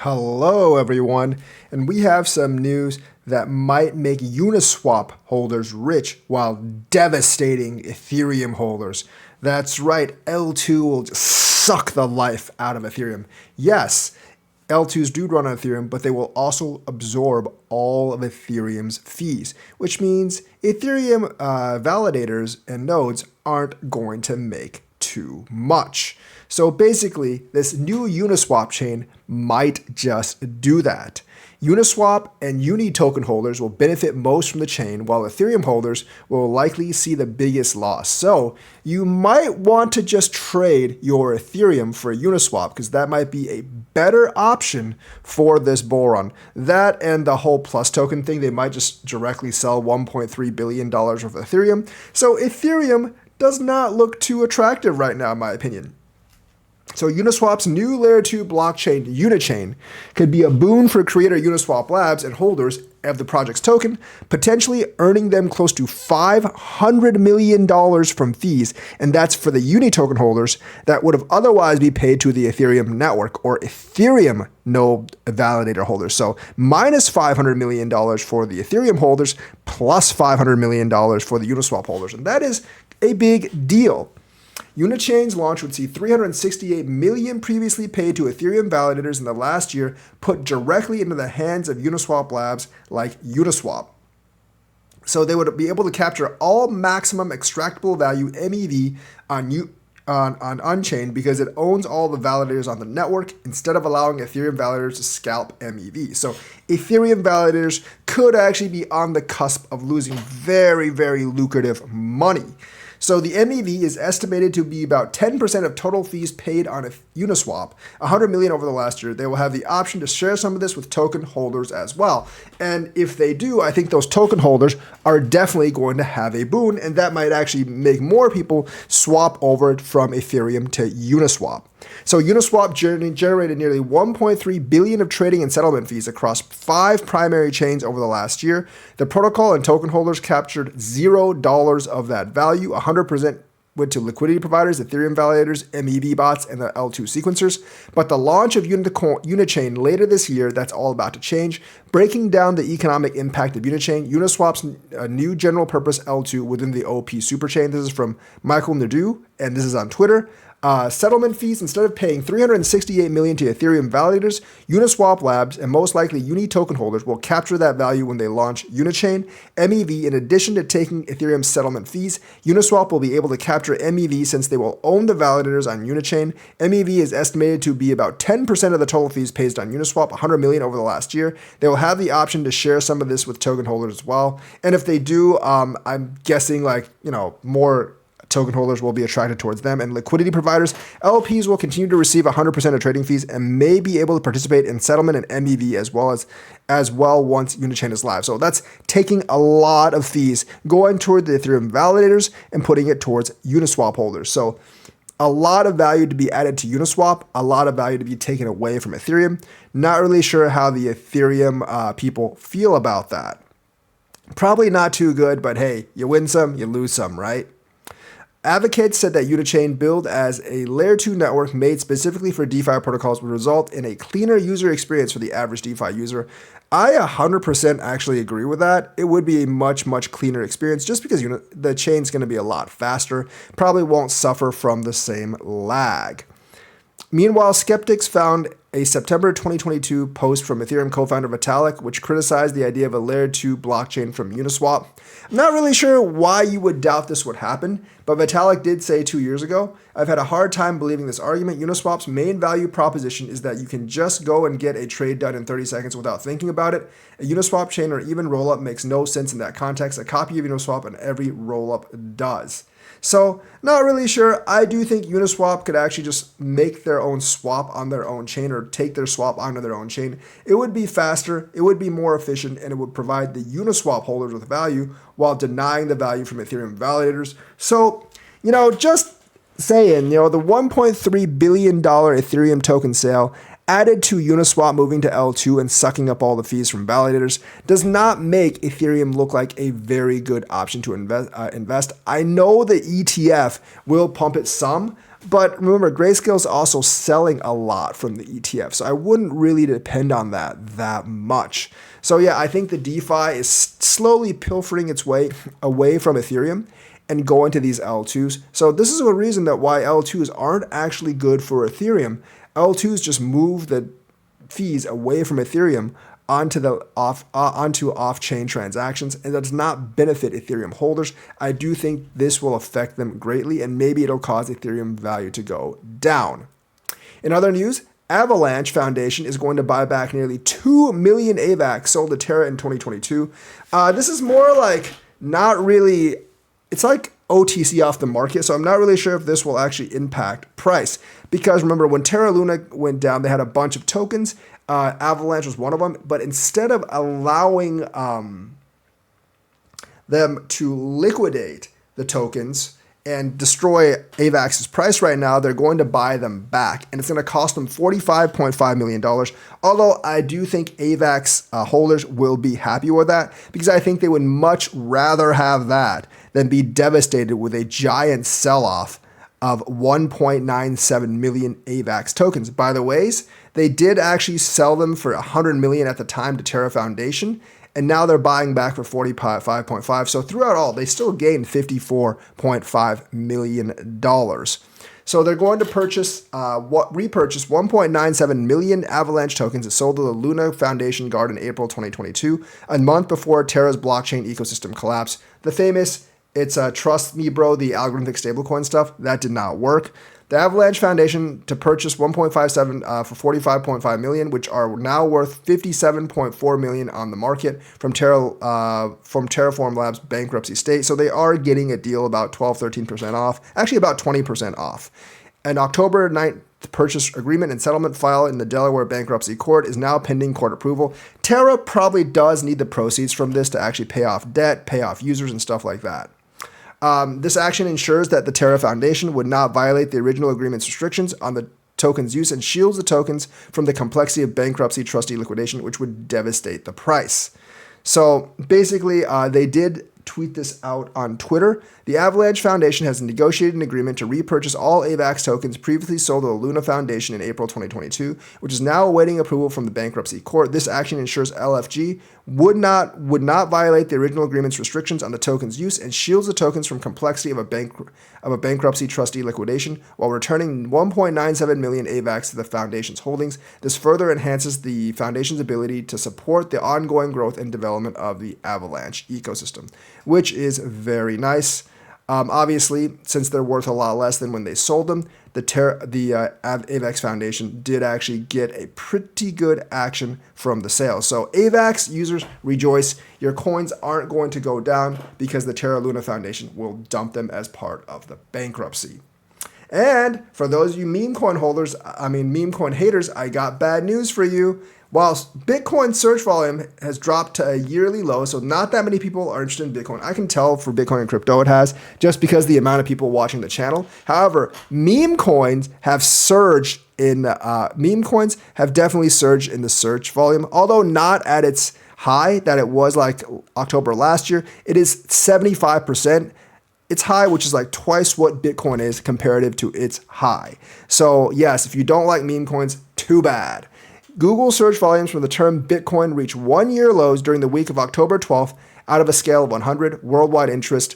Hello everyone, and we have some news that might make Uniswap holders rich while devastating Ethereum holders. That's right, L2 will just suck the life out of Ethereum. Yes, L2s do run on Ethereum, but they will also absorb all of Ethereum's fees, which means Ethereum validators and nodes aren't going to make too much. So basically, this new Uniswap chain might just do that. Uniswap and Uni token holders will benefit most from the chain, while Ethereum holders will likely see the biggest loss. So you might want to just trade your Ethereum for Uniswap, because that might be a better option for this bull run. That and the whole Plus token thing, they might just directly sell $1.3 billion worth of Ethereum. So Ethereum does not look too attractive right now, in my opinion. So Uniswap's new Layer 2 blockchain, Unichain, could be a boon for creator Uniswap Labs and holders of the project's token, potentially earning them close to $500 million from fees, and that's for the Uni token holders that would have otherwise be paid to the Ethereum network or Ethereum node validator holders. So minus $500 million for the Ethereum holders, plus $500 million for the Uniswap holders, and that is a big deal. Unichain's launch would see $368 million previously paid to Ethereum validators in the last year put directly into the hands of Uniswap Labs like Uniswap. So they would be able to capture all maximum extractable value MEV on Unchained because it owns all the validators on the network instead of allowing Ethereum validators to scalp MEV. So Ethereum validators could actually be on the cusp of losing very, very lucrative money. So the MEV is estimated to be about 10% of total fees paid on Uniswap, $100 million over the last year. They will have the option to share some of this with token holders as well. And if they do, I think those token holders are definitely going to have a boon, and that might actually make more people swap over from Ethereum to Uniswap. So Uniswap generated nearly $1.3 billion of trading and settlement fees across 5 primary chains over the last year. The protocol and token holders captured $0 of that value. 100% went to liquidity providers, Ethereum validators, MEV bots, and the L2 sequencers. But the launch of Unichain later this year, that's all about to change. Breaking down the economic impact of Unichain, Uniswap's new general purpose L2 within the OP superchain. This is from Michael Nadeau, and this is on Twitter. Settlement fees, instead of paying $368 million to Ethereum validators, Uniswap Labs and most likely Uni token holders will capture that value when they launch Unichain. MEV, in addition to taking Ethereum settlement fees, Uniswap will be able to capture MEV since they will own the validators on Unichain. MEV is estimated to be about 10% of the total fees paid on Uniswap, $100 million over the last year. They will have the option to share some of this with token holders as well. And if they do, I'm guessing more token holders will be attracted towards them, and liquidity providers, LPs, will continue to receive 100% of trading fees and may be able to participate in settlement and MEV as well once Unichain is live. So that's taking a lot of fees going toward the Ethereum validators and putting it towards Uniswap holders. So a lot of value to be added to Uniswap, a lot of value to be taken away from Ethereum. Not really sure how the Ethereum people feel about that. Probably not too good, but hey, you win some, you lose some, right? AVAX said that Unichain, built as a Layer 2 network made specifically for DeFi protocols, would result in a cleaner user experience for the average DeFi user. I 100% actually agree with that. It would be a much, much cleaner experience just because the chain's going to be a lot faster, probably won't suffer from the same lag. Meanwhile, skeptics found a September 2022 post from Ethereum co-founder Vitalik, which criticized the idea of a Layer 2 blockchain from Uniswap. I'm not really sure why you would doubt this would happen, but Vitalik did say 2 years ago, "I've had a hard time believing this argument. Uniswap's main value proposition is that you can just go and get a trade done in 30 seconds without thinking about it. A Uniswap chain or even rollup makes no sense in that context. A copy of Uniswap and every rollup does." So, not really sure. I do think Uniswap could actually just make their own swap on their own chain or take their swap onto their own chain. It would be faster, it would be more efficient, and it would provide the Uniswap holders with value while denying the value from Ethereum validators. So, just saying, the $1.3 billion Ethereum token sale added to Uniswap moving to L2 and sucking up all the fees from validators does not make Ethereum look like a very good option to invest. I know the ETF will pump it some, But remember, Grayscale is also selling a lot from the ETF, so I wouldn't really depend on that much. So yeah, I think the DeFi is slowly pilfering its way away from Ethereum and going to these L2s. So this is a reason that why L2s aren't actually good for Ethereum. L2s just move the fees away from Ethereum onto off-chain transactions, and that does not benefit Ethereum holders. I do think this will affect them greatly, and maybe it'll cause Ethereum value to go down. In other news, Avalanche Foundation is going to buy back nearly 2 million AVAX sold to Terra in 2022. This is more like not really, it's like OTC off the market, so I'm not really sure if this will actually impact price. Because remember, when Terra Luna went down, they had a bunch of tokens. Avalanche was one of them, but instead of allowing them to liquidate the tokens and destroy AVAX's price right now, they're going to buy them back, and it's going to cost them $45.5 million. Although I do think AVAX holders will be happy with that, because I think they would much rather have that than be devastated with a giant sell-off of 1.97 million AVAX tokens. By the way, they did actually sell them for 100 million at the time to Terra Foundation, and now they're buying back for 45.5. So throughout all, they still gained $54.5 million. So they're going to repurchase 1.97 million Avalanche tokens that sold to the Luna Foundation Guard in April 2022, a month before Terra's blockchain ecosystem collapsed. The famous, it's trust me, bro, the algorithmic stablecoin stuff, that did not work. The Avalanche Foundation to purchase 1.57 for 45.5 million, which are now worth 57.4 million on the market from Terraform Labs bankruptcy state. So they are getting a deal about 12-13% off, actually about 20% off. An October 9th purchase agreement and settlement file in the Delaware bankruptcy court is now pending court approval. Terra probably does need the proceeds from this to actually pay off debt, pay off users, and stuff like that. This action ensures that the Terra Foundation would not violate the original agreement's restrictions on the token's use and shields the tokens from the complexity of bankruptcy trustee liquidation, which would devastate the price. So basically, they did tweet this out on Twitter. The Avalanche Foundation has negotiated an agreement to repurchase all AVAX tokens previously sold to the Luna Foundation in April 2022, which is now awaiting approval from the bankruptcy court. This action ensures LFG would not violate the original agreement's restrictions on the token's use and shields the tokens from complexity of a bankruptcy trustee liquidation while returning 1.97 million AVAX to the foundation's holdings. This further enhances the foundation's ability to support the ongoing growth and development of the Avalanche ecosystem, which is very nice. Obviously, since they're worth a lot less than when they sold them, the AVAX Foundation did actually get a pretty good action from the sale. So AVAX users, rejoice. Your coins aren't going to go down because the Terra Luna Foundation will dump them as part of the bankruptcy. And for those of you meme coin haters, I got bad news for you. Whilst Bitcoin search volume has dropped to a yearly low, so not that many people are interested in Bitcoin. I can tell for Bitcoin and crypto it has, just because the amount of people watching the channel. However, meme coins have surged have definitely surged in the search volume, although not at its high that it was like October last year. It is 75%. Its high, which is like twice what Bitcoin is comparative to its high. So yes, if you don't like meme coins, too bad. Google search volumes from the term Bitcoin reached one-year lows during the week of October 12th out of a scale of 100. Worldwide interest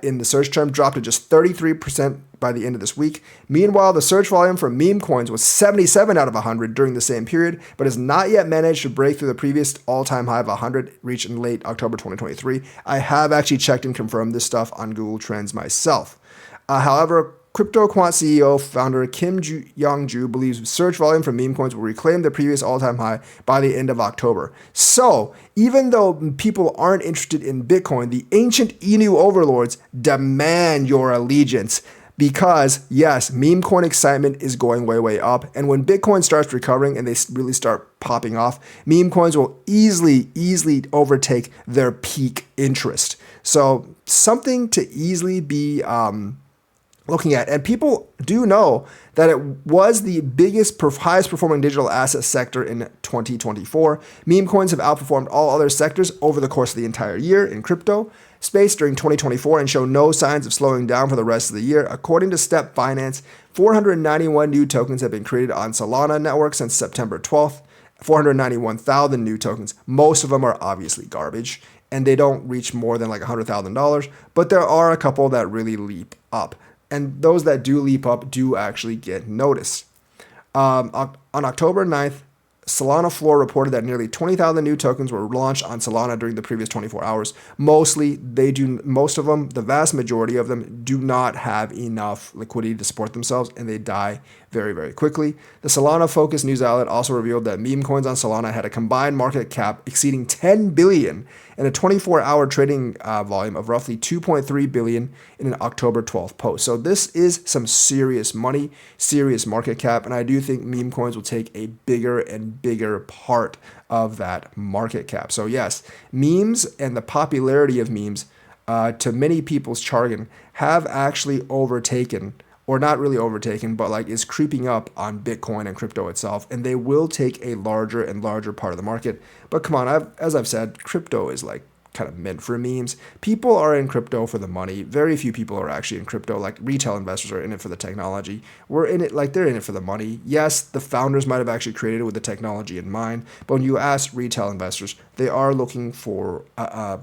in the search term dropped to just 33% by the end of this week. Meanwhile, the search volume for meme coins was 77 out of 100 during the same period, but has not yet managed to break through the previous all-time high of 100 reached in late October 2023. I have actually checked and confirmed this stuff on Google Trends myself. However, CryptoQuant CEO founder Kim Young-ju believes search volume for meme coins will reclaim the previous all-time high by the end of October. So, even though people aren't interested in Bitcoin, the ancient Inu overlords demand your allegiance. Because, yes, meme coin excitement is going way, way up. And when Bitcoin starts recovering and they really start popping off, meme coins will easily overtake their peak interest. So, something to easily be looking at. And people do know that it was the biggest, highest performing digital asset sector in 2024. Meme coins have outperformed all other sectors over the course of the entire year in crypto space during 2024 and show no signs of slowing down for the rest of the year. According to Step Finance, 491 new tokens have been created on Solana network since September 12th. 491,000 new tokens. Most of them are obviously garbage and they don't reach more than like $100,000, but there are a couple that really leap up. And those that do leap up do actually get noticed. On October 9th, Solana Floor reported that nearly 20,000 new tokens were launched on Solana during the previous 24 hours. Most of them, the vast majority of them, do not have enough liquidity to support themselves and they die very, very quickly. The Solana-focused news outlet also revealed that meme coins on Solana had a combined market cap exceeding 10 billion and a 24-hour trading volume of roughly 2.3 billion in an October 12th post. So this is some serious money, serious market cap, and I do think meme coins will take a bigger and bigger part of that market cap. So yes, memes and the popularity of memes, to many people's jargon, have actually overtaken, or not really overtaken, but like is creeping up on Bitcoin and crypto itself, and they will take a larger and larger part of the market. But come on, as I've said, crypto is like kind of meant for memes. People are in crypto for the money. Very few people are actually in crypto. Like retail investors are in it for the technology. We're in it like they're in it for the money. Yes, the founders might have actually created it with the technology in mind, but when you ask retail investors, they are looking for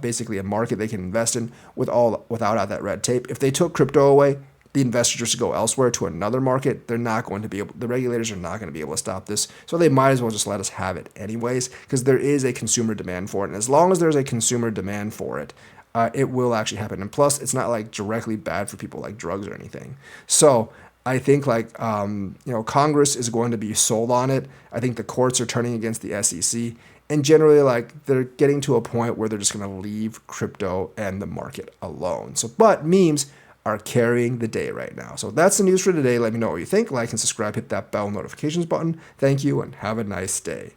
basically a market they can invest in without all that red tape. If they took crypto away, the investors to go elsewhere to another market, they're not going to be able, the regulators are not going to be able to stop this. So they might as well just let us have it anyways, because there is a consumer demand for it. And as long as there's a consumer demand for it, it will actually happen. And plus, it's not like directly bad for people like drugs or anything. So I think like, Congress is going to be sold on it. I think the courts are turning against the SEC. And generally, like, they're getting to a point where they're just going to leave crypto and the market alone. So, but memes are carrying the day right now. So that's the news for today. Let me know what you think. Like and subscribe, hit that bell notifications button. Thank you and have a nice day.